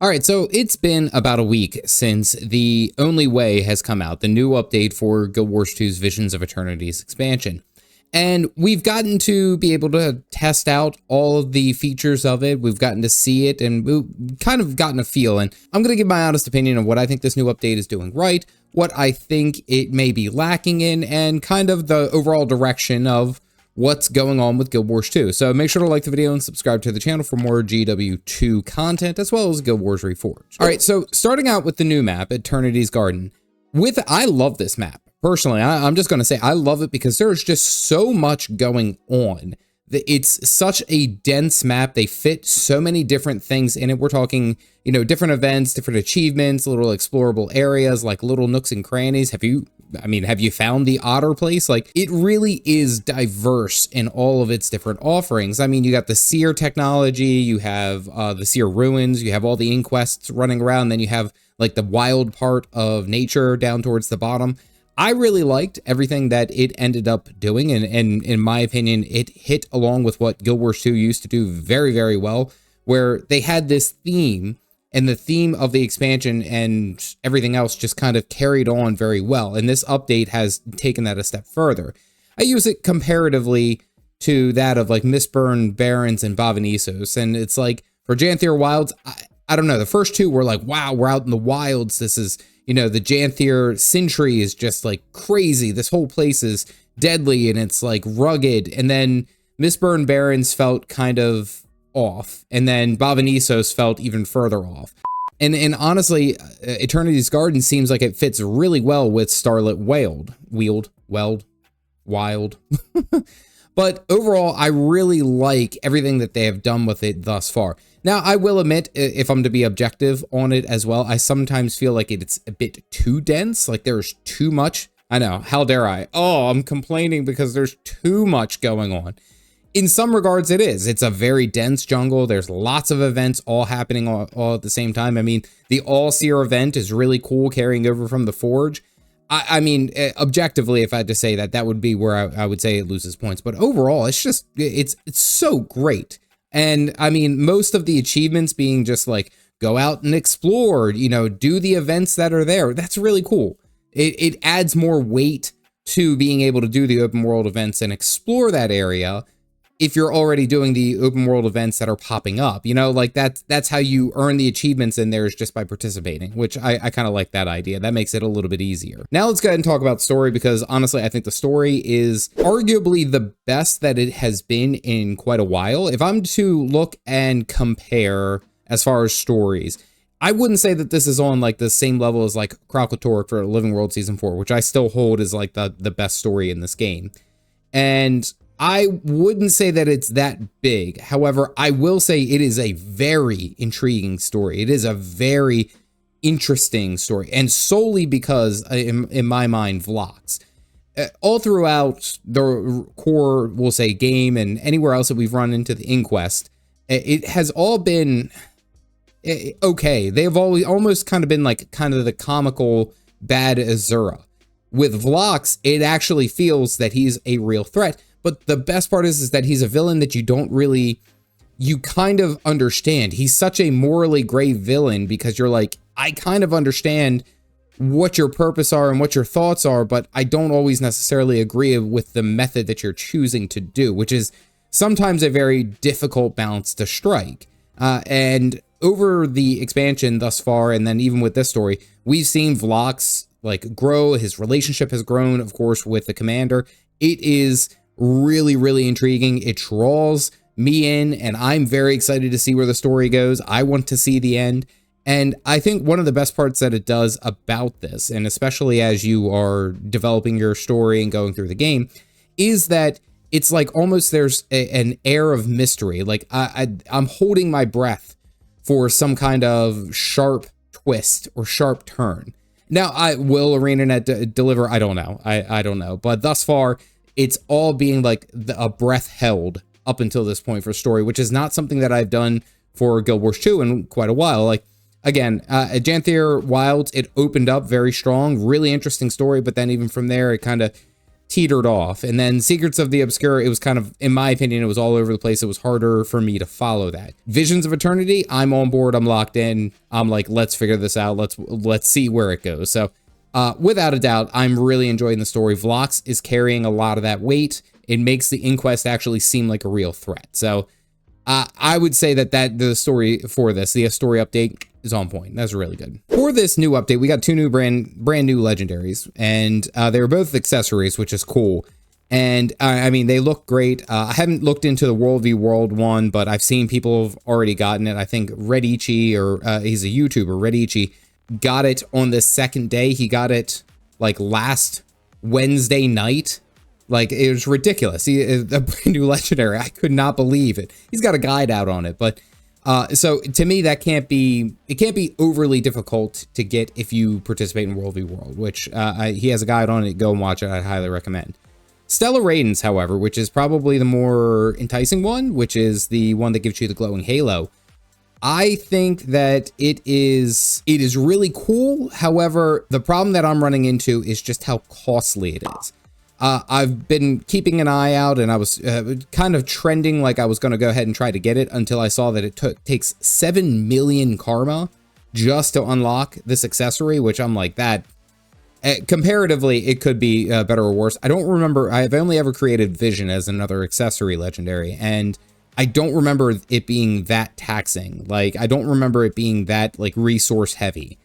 All right, so it's been about a week since The Only Way has come out, the new update for Guild Wars 2's Visions of Eternity's expansion. And we've gotten to be able to test out all of the features of it. We've gotten to see it, and we've kind of gotten a feel. And I'm going to give my honest opinion of what I think this new update is doing right, what I think it may be lacking in, and kind of the overall direction of what's going on with Guild Wars 2. So make sure to like the video and subscribe to the channel for more GW2 content, as well as Guild Wars Reforged. All right, so starting out with the new map, Eternity's Garden. I love this map. Personally, I'm just going to say I love it because there's just so much going on. It's such a dense map. They fit so many different things in it. We're talking, you know, different events, different achievements, little explorable areas, like little nooks and crannies. Have you found the Otter place? Like, it really is diverse in all of its different offerings. I mean, you got the Seer technology, you have the Seer ruins, you have all the inquests running around, then you have like the wild part of nature down towards the bottom. I really liked everything that it ended up doing, and in my opinion, it hit along with what Guild Wars 2 used to do very, very well, where they had this theme, and the theme of the expansion and everything else just kind of carried on very well, and this update has taken that a step further. I use it comparatively to that of like Mistborn Barrens and Bavanisos, and it's like, for Janthier Wilds, I don't know, the first two were like, wow, we're out in the wilds, this is, you know, the Janthier Sentry is just like crazy. This whole place is deadly and it's like rugged. And then Mistborn Barrens felt kind of off. And then Bavanisos felt even further off. And honestly, Eternity's Garden seems like it fits really well with Starlit Wild. But overall, I really like everything that they have done with it thus far. Now, I will admit, if I'm to be objective on it as well, I sometimes feel like it's a bit too dense, like there's too much. I know, how dare I? Oh, I'm complaining because there's too much going on. In some regards, it is. It's a very dense jungle. There's lots of events all happening all at the same time. I mean, the All-Seer event is really cool, carrying over from the Forge. I mean, objectively, if I had to say that, that would be where I would say it loses points. But overall, it's just, it's so great. And I mean, most of the achievements being just like, go out and explore, you know, do the events that are there. That's really cool. It adds more weight to being able to do the open world events and explore that area if you're already doing the open world events that are popping up, you know, like that's how you earn the achievements in there, is just by participating, which I kind of like that idea. That makes it a little bit easier. Now let's go ahead and talk about story, because honestly, I think the story is arguably the best that it has been in quite a while. If I'm to look and compare as far as stories, I wouldn't say that this is on like the same level as like Kralkatork for Living World Season 4, which I still hold as like the best story in this game. And I wouldn't say that it's that big. However, I will say it is a very intriguing story. It is a very interesting story, and solely because, in my mind, Vlox. All throughout the core, we'll say, game and anywhere else that we've run into the Inquest, it has all been okay. They have always almost kind of been like kind of the comical bad Azura. With Vlox, it actually feels that he's a real threat. But the best part is that he's a villain that you kind of understand. He's such a morally gray villain because you're like, I kind of understand what your purpose are and what your thoughts are, but I don't always necessarily agree with the method that you're choosing to do, which is sometimes a very difficult balance to strike. And over the expansion thus far, and then even with this story, we've seen Vlox like grow. His relationship has grown, of course, with the commander. It is really, really intriguing. It draws me in, and I'm very excited to see where the story goes. I want to see the end. And I think one of the best parts that it does about this, and especially as you are developing your story and going through the game, is that it's like almost there's an air of mystery. Like I'm holding my breath for some kind of sharp twist or sharp turn. Now, will ArenaNet deliver? I don't know. I don't know. But thus far, it's all being like a breath held up until this point for story, which is not something that I've done for Guild Wars 2 in quite a while. Like, again, at Janthier Wilds, it opened up very strong, really interesting story, but then even from there, it kind of teetered off. And then Secrets of the Obscure, it was kind of, in my opinion, it was all over the place. It was harder for me to follow that. Visions of Eternity, I'm on board. I'm locked in. I'm like, let's figure this out. Let's see where it goes. So without a doubt, I'm really enjoying the story. Vlox is carrying a lot of that weight. It makes the Inquest actually seem like a real threat. So I would say that the story for this, the story update, is on point. That's really good. For this new update, we got two new brand new legendaries, and they were both accessories, which is cool. And I mean, they look great. I haven't looked into the World v World one, but I've seen people have already gotten it. I think Redici, or he's a YouTuber, Redici, got it on the second day. He got it like last Wednesday night. Like, it was ridiculous. He is a brand new legendary. I could not believe it. He's got a guide out on it, but so to me, it can't be overly difficult to get if you participate in World v World, which he has a guide on it. Go and watch it. I'd highly recommend. Stellar Raidens, however, which is probably the more enticing one, which is the one that gives you the glowing halo. I think that it is really cool. However, the problem that I'm running into is just how costly it is. I've been keeping an eye out, and I was kind of trending like I was going to go ahead and try to get it until I saw that it takes 7 million karma just to unlock this accessory, which I'm like, that comparatively, it could be better or worse. I don't remember. I've only ever created Vision as another accessory legendary, and I don't remember it being that taxing. Like, I don't remember it being that like resource heavy,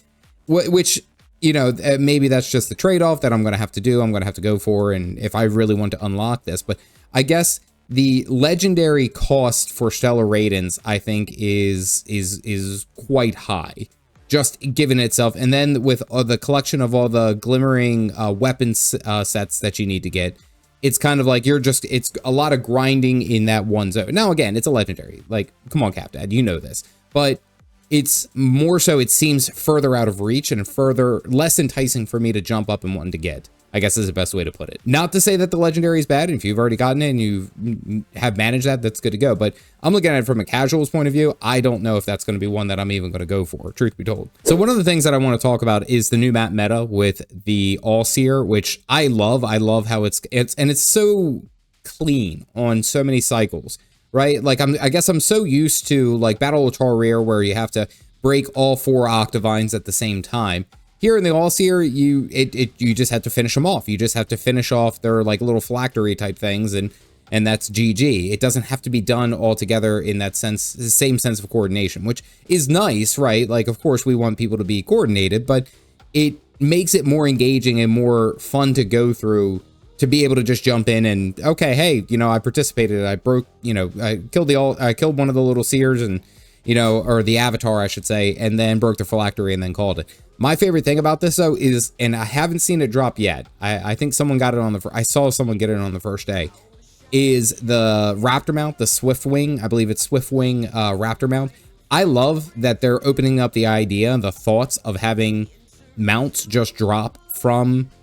which, you know, maybe that's just the trade-off that I'm going to have to do. I'm going to have to go for, and if I really want to unlock this, but I guess the legendary cost for Stellar Raidens, I think, is quite high, just given itself. And then with the collection of all the glimmering weapons sets that you need to get, it's kind of like it's a lot of grinding in that one zone. Now, again, it's a legendary. Like, come on, Capdad, you know this, but it's more so, it seems further out of reach and less enticing for me to jump up and want to get, I guess is the best way to put it. Not to say that the legendary is bad. If you've already gotten it and you have managed that, that's good to go. But I'm looking at it from a casual's point of view. I don't know if that's going to be one that I'm even going to go for, truth be told. So one of the things that I want to talk about is the new map meta with the All-Seer, which I love. I love how it's so clean on so many cycles. Right? Like, I guess I'm so used to like Battle of Tarir, where you have to break all 4 Octavines at the same time. Here in the All-Seer, you just have to finish them off. You just have to finish off their like little phylactery type things, and that's GG. It doesn't have to be done all together in that sense, the same sense of coordination, which is nice, right? Like, of course, we want people to be coordinated, but it makes it more engaging and more fun to go through, to be able to just jump in and, okay, hey, you know, I participated. I broke, you know, I killed one of the little seers, and, you know, or the avatar, I should say, and then broke the phylactery and then called it. My favorite thing about this, though, is, and I haven't seen it drop yet. I think someone got it on I saw someone get it on the first day, is the Raptor mount, the Swift Wing. I believe it's Swift Wing Raptor mount. I love that they're opening up the idea, the thoughts of having mounts just drop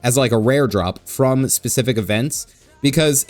as like a rare drop from specific events, because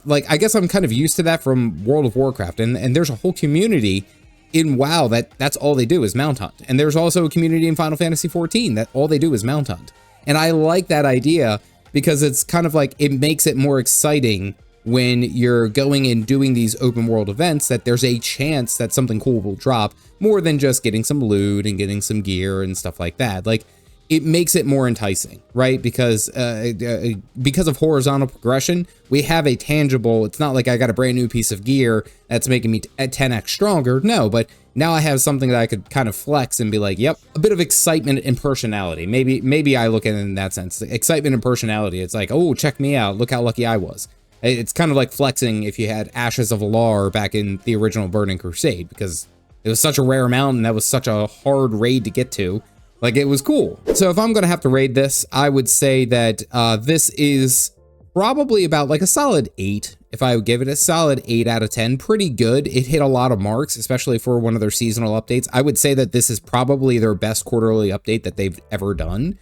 like, I guess I'm kind of used to that from World of Warcraft, and there's a whole community in WoW that's all they do is mount hunt. And there's also a community in Final Fantasy XIV that all they do is mount hunt. And I like that idea, because it's kind of like, it makes it more exciting when you're going and doing these open world events, that there's a chance that something cool will drop, more than just getting some loot and getting some gear and stuff like that. Like, it makes it more enticing, right? Because of horizontal progression, we have a tangible, it's not like I got a brand new piece of gear that's making me 10x stronger. No, but now I have something that I could kind of flex and be like, yep, a bit of excitement and personality. Maybe I look at it in that sense, excitement and personality. It's like, oh, check me out. Look how lucky I was. It's kind of like flexing if you had Ashes of Alar back in the original Burning Crusade, because it was such a rare amount and that was such a hard raid to get to. Like, it was cool. So if I'm going to have to rate this, I would say that this is probably about like a solid 8. If I would give it a solid 8 out of 10, pretty good. It hit a lot of marks, especially for one of their seasonal updates. I would say that this is probably their best quarterly update that they've ever done.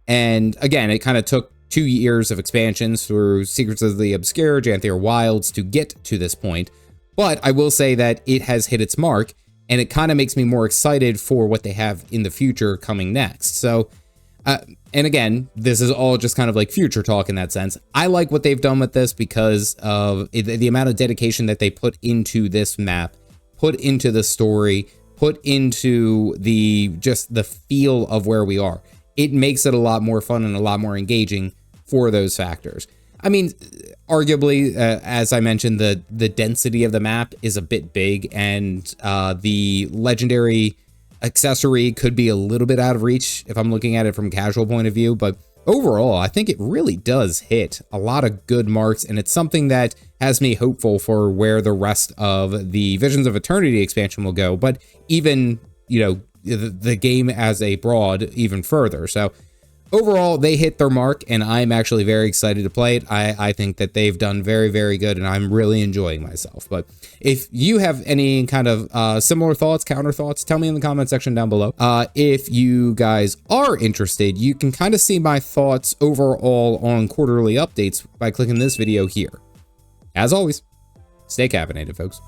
And again, it kind of took 2 years of expansions through Secrets of the Obscure, Janthir Wilds to get to this point. But I will say that it has hit its mark, and it kind of makes me more excited for what they have in the future coming next. So And again, this is all just kind of like future talk in that sense. I like what they've done with this because of the amount of dedication that they put into this map, put into the story, put into just the feel of where we are. It makes it a lot more fun and a lot more engaging for those factors. I mean, arguably, as I mentioned, the density of the map is a bit big, and the legendary accessory could be a little bit out of reach if I'm looking at it from a casual point of view, but overall, I think it really does hit a lot of good marks, and it's something that has me hopeful for where the rest of the Visions of Eternity expansion will go, but even, you know, the game as a broad even further. So overall, they hit their mark, and I'm actually very excited to play it. I think that they've done very, very good, and I'm really enjoying myself. But if you have any kind of similar thoughts, counter thoughts, tell me in the comment section down below. If you guys are interested, you can kind of see my thoughts overall on quarterly updates by clicking this video here. As always, stay caffeinated, folks.